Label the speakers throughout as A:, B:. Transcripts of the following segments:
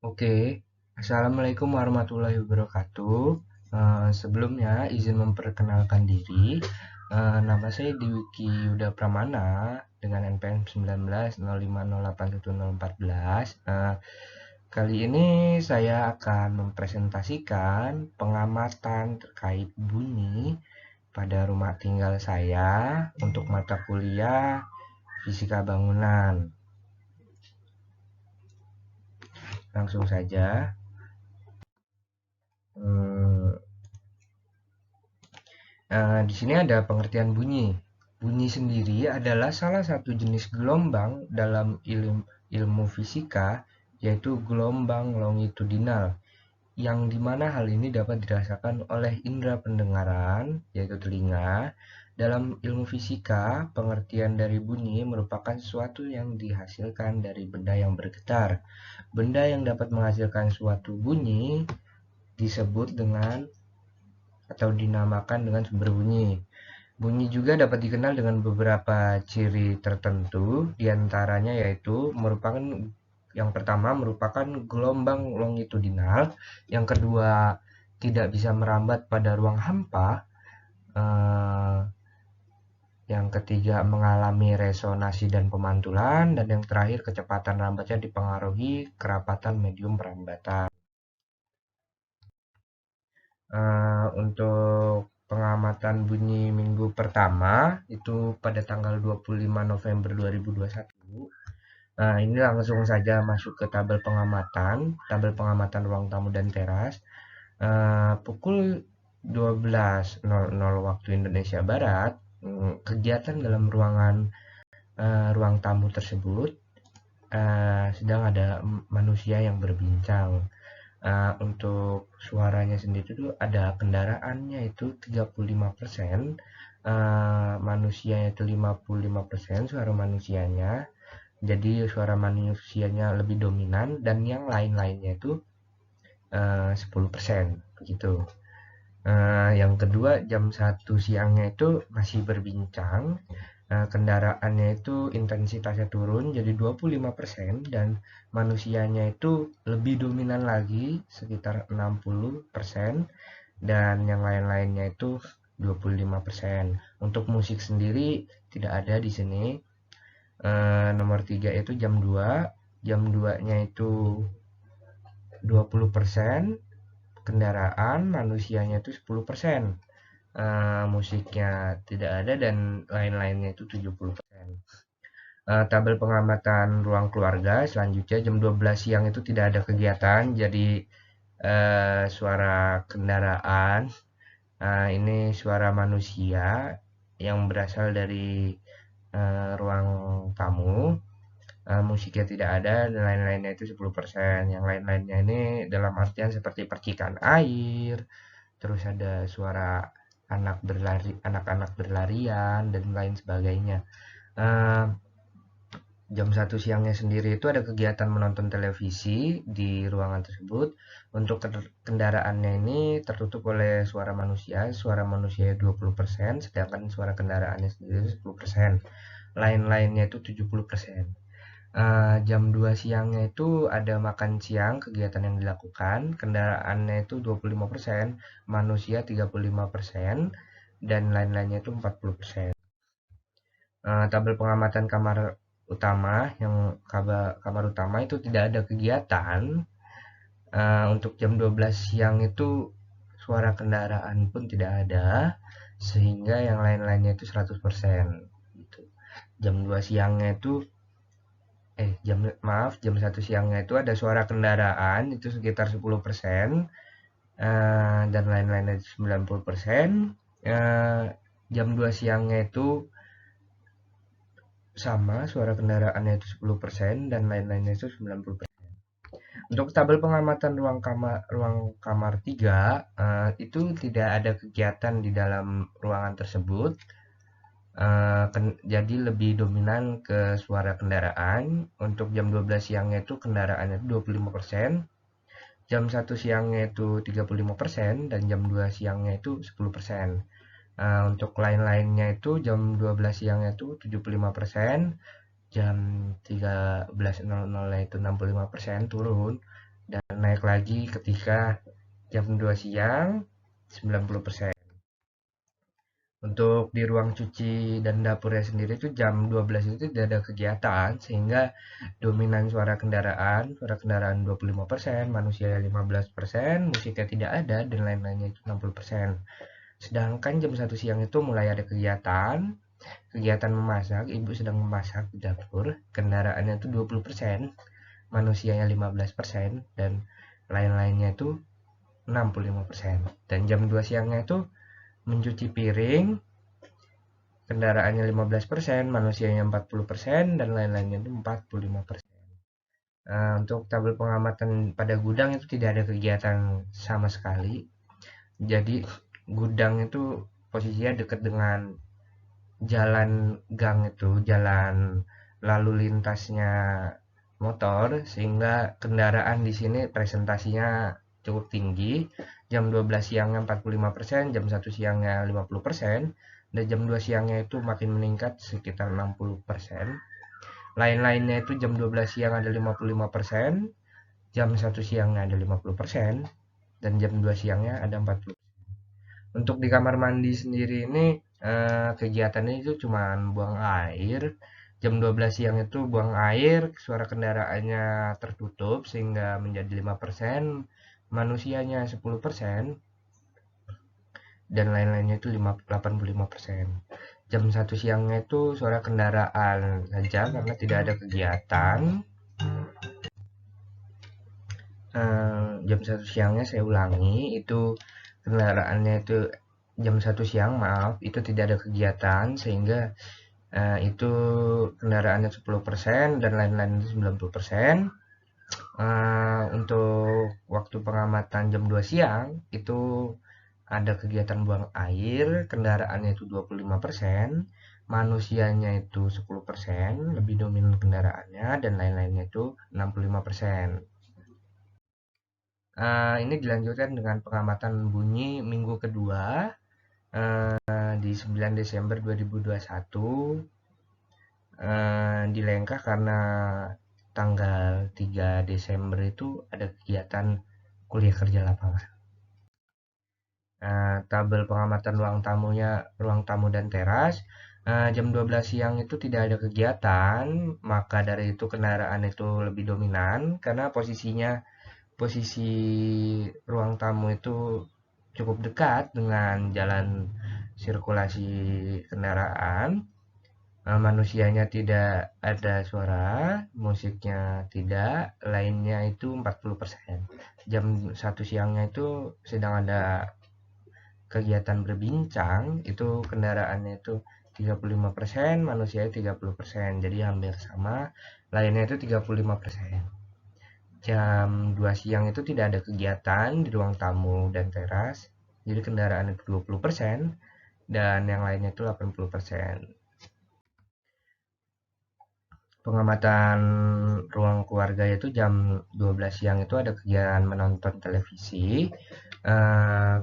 A: Oke, Assalamualaikum warahmatullahi wabarakatuh. Sebelumnya izin memperkenalkan diri. Nama saya Dwiki Yuda Pramana dengan NPM 1905081014. Kali ini saya akan mempresentasikan pengamatan terkait bunyi pada rumah tinggal saya untuk mata kuliah Fisika Bangunan. Langsung saja. Hmm, di sini ada pengertian bunyi. Bunyi sendiri adalah salah satu jenis gelombang dalam ilmu fisika, yaitu gelombang longitudinal, yang dimana hal ini dapat dirasakan oleh indera pendengaran, yaitu telinga. Dalam ilmu fisika, pengertian dari bunyi merupakan sesuatu yang dihasilkan dari benda yang bergetar. Benda yang dapat menghasilkan suatu bunyi disebut dengan atau dinamakan dengan sumber bunyi. Bunyi juga dapat dikenal dengan beberapa ciri tertentu, diantaranya yaitu yang pertama merupakan gelombang longitudinal, yang kedua tidak bisa merambat pada ruang hampa, eh, yang ketiga mengalami resonansi dan pemantulan, dan yang terakhir kecepatan rambatnya dipengaruhi kerapatan medium perambatan. Untuk pengamatan bunyi minggu pertama itu pada tanggal 25 November 2021. Nah, ini langsung saja masuk ke tabel pengamatan ruang tamu dan teras. Pukul 12.00 waktu Indonesia Barat, kegiatan dalam ruang tamu tersebut sedang ada manusia yang berbincang. Untuk suaranya sendiri itu ada kendaraannya itu 35%, manusianya itu 55% suara manusianya. Jadi suara manusianya lebih dominan dan yang lain-lainnya itu 10% begitu. Yang kedua jam 1 siangnya itu masih berbincang. Kendaraannya itu intensitasnya turun jadi 25% dan manusianya itu lebih dominan lagi sekitar 60% dan yang lain-lainnya itu 25%. Untuk musik sendiri tidak ada di sini. Nomor 3 itu jam 2. Jam 2-nya itu 20%, kendaraan manusianya itu 10%. Musiknya tidak ada dan lain-lainnya itu 70%. Tabel pengamatan ruang keluarga selanjutnya jam 12 siang itu tidak ada kegiatan, jadi suara kendaraan, ini suara manusia yang berasal dari ruang tamu. Musiknya tidak ada dan lain-lainnya itu 10%. Yang lain-lainnya ini dalam artian seperti percikan air, terus ada suara anak-anak berlarian dan lain sebagainya. Uh, Jam 1 siangnya sendiri itu ada kegiatan menonton televisi di ruangan tersebut. Untuk kendaraannya ini tertutup oleh suara manusia 20%, sedangkan suara kendaraannya sendiri 10%. Lain-lainnya itu 70%. Jam 2 siangnya itu ada makan siang, kegiatan yang dilakukan, kendaraannya itu 25%, manusia 35%, dan lain-lainnya itu 40%. Tabel pengamatan kamar utama, yang kamar utama itu tidak ada kegiatan. Untuk jam 12 siang itu suara kendaraan pun tidak ada, sehingga yang lain-lainnya itu 100%. Gitu. Jam 1 siangnya itu ada suara kendaraan itu sekitar 10%, dan lain-lainnya 90%. Jam 2 siangnya itu sama, suara kendaraannya itu 10% dan lain-lainnya itu 90%. Untuk tabel pengamatan ruang kamar 3, itu tidak ada kegiatan di dalam ruangan tersebut. Jadi lebih dominan ke suara kendaraan. Untuk jam 12 siangnya itu kendaraannya 25%, jam 1 siangnya itu 35%, dan jam 2 siangnya itu 10%. Untuk lain-lainnya itu jam 12 siangnya itu 75%, jam 13.00 itu 65% turun, dan naik lagi ketika jam 2 siang 90%. Untuk di ruang cuci dan dapurnya sendiri itu jam 12 itu tidak ada kegiatan, sehingga dominan suara kendaraan 25%, manusia 15%, musiknya tidak ada, dan lain-lainnya itu 60%. Sedangkan jam 1 siang itu mulai ada kegiatan memasak, ibu sedang memasak di dapur, kendaraannya itu 20%, manusianya 15%, dan lain-lainnya itu 65%. Dan jam 2 siangnya itu mencuci piring, kendaraannya 15%, manusianya 40%, dan lain-lainnya itu 45%. Untuk tabel pengamatan pada gudang itu tidak ada kegiatan sama sekali. Jadi gudang itu posisinya dekat dengan jalan gang itu, jalan lalu lintasnya motor, sehingga kendaraan di sini presentasinya cukup tinggi. Jam 12 siangnya 45%, jam 1 siangnya 50%, dan jam 2 siangnya itu makin meningkat sekitar 60%. Lain-lainnya itu jam 12 siang ada 55%, jam 1 siangnya ada 50%, dan jam 2 siangnya ada 40%. Untuk di kamar mandi sendiri ini kegiatannya itu cuma buang air. Jam 12 siang itu buang air, suara kendaraannya tertutup sehingga menjadi 5%, manusianya 10%, dan lain-lainnya itu 85%. Jam 1 siangnya itu suara kendaraan saja karena tidak ada kegiatan. Jam 1 siangnya saya ulangi, itu kendaraannya itu jam 1 siang, maaf, itu tidak ada kegiatan sehingga itu kendaraannya 10% dan lain-lain 90%. Untuk waktu pengamatan jam 2 siang itu ada kegiatan buang air, kendaraannya itu 25%, manusianya itu 10%, lebih dominan kendaraannya, dan lain-lainnya itu 65%. Ini dilanjutkan dengan pengamatan bunyi minggu kedua di 9 Desember 2021, di Lengkah karena tanggal 3 Desember itu ada kegiatan kuliah kerja lapangan. Tabel pengamatan ruang tamu dan teras. Jam 12 siang itu tidak ada kegiatan, maka dari itu kendaraan itu lebih dominan karena posisi ruang tamu itu cukup dekat dengan jalan sirkulasi kendaraan. Manusianya tidak ada suara, musiknya tidak, lainnya itu 40%. Jam 1 siangnya itu sedang ada kegiatan berbincang, itu kendaraannya itu 35%, manusianya 30%, jadi hampir sama, lainnya itu 35%. Jam 2 siang itu tidak ada kegiatan di ruang tamu dan teras, jadi kendaraan itu 20%, dan yang lainnya itu 80%. Pengamatan ruang keluarga itu jam 12 siang itu ada kegiatan menonton televisi,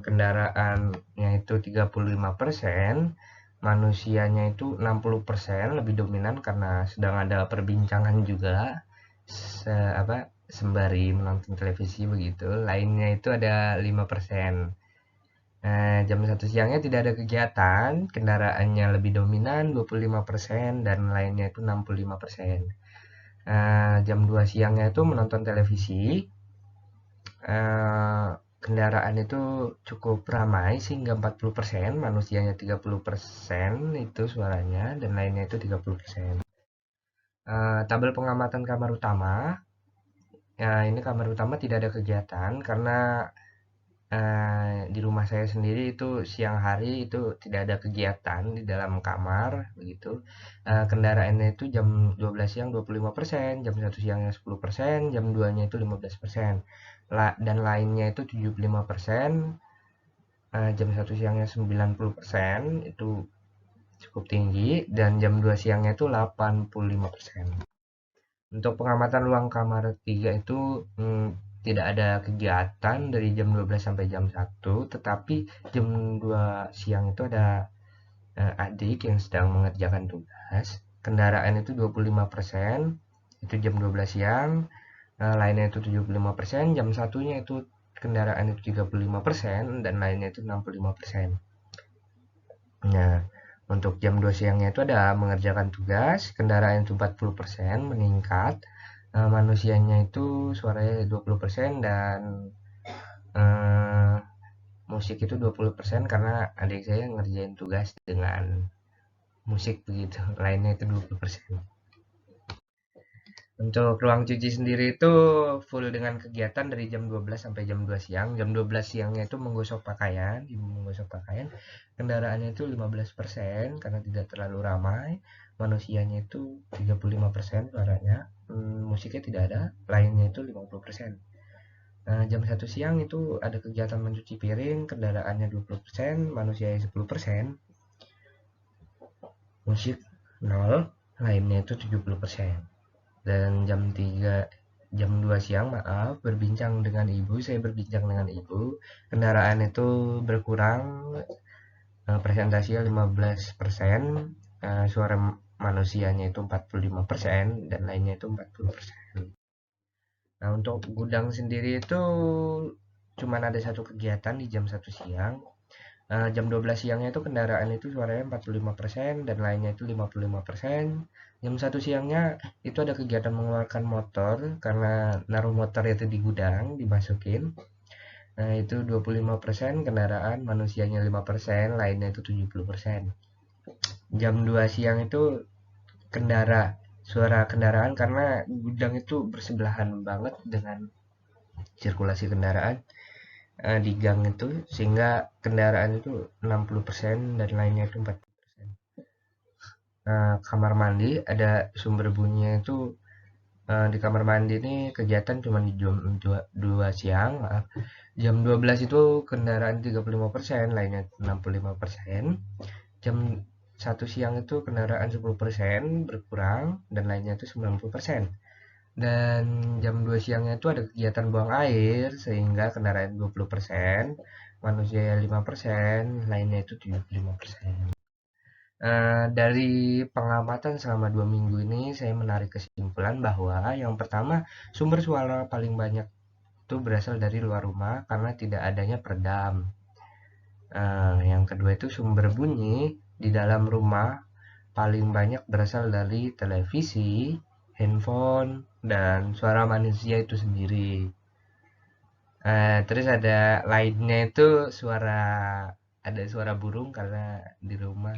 A: kendaraannya itu 35%, manusianya itu 60%, lebih dominan karena sedang ada perbincangan juga sembari menonton televisi begitu. Lainnya itu ada 5%. Jam 1 siangnya tidak ada kegiatan, kendaraannya lebih dominan 25%, dan lainnya itu 65%. Jam 2 siangnya itu menonton televisi, kendaraan itu cukup ramai sehingga 40%, manusianya 30% itu suaranya, dan lainnya itu 30%. Tabel pengamatan kamar utama. Ini kamar utama tidak ada kegiatan karena di rumah saya sendiri itu siang hari itu tidak ada kegiatan di dalam kamar begitu. Kendaraannya itu jam 12 siang 25%, jam 1 siangnya 10%, jam 2-nya itu 15%. Dan lainnya itu 75%, jam 1 siangnya 90%, itu cukup tinggi, dan jam 2 siangnya itu 85%. Untuk pengamatan ruang kamar 3 itu tidak ada kegiatan dari jam 12 sampai jam 1, tetapi jam 2 siang itu ada adik yang sedang mengerjakan tugas. Kendaraan itu 25%, itu jam 12 siang. lainnya itu 75%, jam 1-nya itu kendaraan itu 35%, dan lainnya itu 65%. Nah, untuk jam 2 siangnya itu ada mengerjakan tugas, kendaraan itu 40% meningkat, manusianya itu suaranya 20%, dan eh, musik itu 20% karena adik saya ngerjain tugas dengan musik begitu. Lainnya itu 20%. Untuk ruang cuci sendiri itu full dengan kegiatan dari jam 12 sampai jam 2 siang. Jam 12 siangnya itu menggosok pakaian, ibu menggosok pakaian. Kendaraannya itu 15% karena tidak terlalu ramai. Manusianya itu 35% suaranya. Musiknya tidak ada, lainnya itu 50%. Nah, jam 1 siang itu ada kegiatan mencuci piring, kendaraannya 20%, manusianya 10%, musik 0, lainnya itu 70%. Dan jam 2 siang, maaf, berbincang dengan ibu, saya berbincang dengan ibu, kendaraan itu berkurang, presentasinya 15%, suara manusianya itu 45%, dan lainnya itu 40%. Nah, untuk gudang sendiri itu cuman ada satu kegiatan di jam 1 siang. Jam 12 siangnya itu kendaraan itu suaranya 45%, dan lainnya itu 55%. Jam 1 siangnya itu ada kegiatan mengeluarkan motor karena naruh motor itu di gudang, dimasukin. Nah, itu 25% kendaraan, manusianya 5%, lainnya itu 70%. Jam 2 siang itu suara kendaraan karena gudang itu bersebelahan banget dengan sirkulasi kendaraan di gang itu, sehingga kendaraan itu 60% dan lainnya itu 40%. Kamar mandi ada sumber bunyinya itu, di kamar mandi ini kegiatan cuma di jam 2 siang, maaf. Jam 12 itu kendaraan 35%, lainnya 65%. Jam 1 siang itu kendaraan 10% berkurang, dan lainnya itu 90%. Dan jam 2 siangnya itu ada kegiatan buang air, sehingga kendaraan 20%, manusia 5%, lainnya itu 75%. Dari pengamatan selama 2 minggu ini, saya menarik kesimpulan bahwa yang pertama, sumber suara paling banyak itu berasal dari luar rumah karena tidak adanya peredam. Yang kedua itu sumber bunyi di dalam rumah paling banyak berasal dari televisi, handphone, dan suara manusia itu sendiri. Terus ada lainnya itu ada suara burung karena di rumah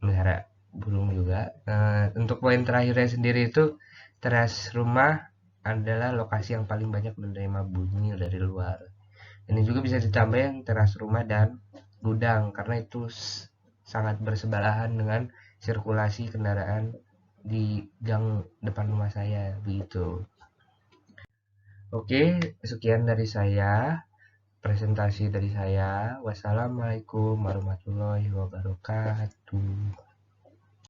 A: melihara burung juga. Untuk poin terakhirnya sendiri itu teras rumah adalah lokasi yang paling banyak menerima bunyi dari luar. Ini juga bisa ditambahin teras rumah dan gudang karena itu sangat bersebelahan dengan sirkulasi kendaraan di gang depan rumah saya begitu. Oke, sekian dari saya, presentasi dari saya. Wassalamualaikum warahmatullahi wabarakatuh.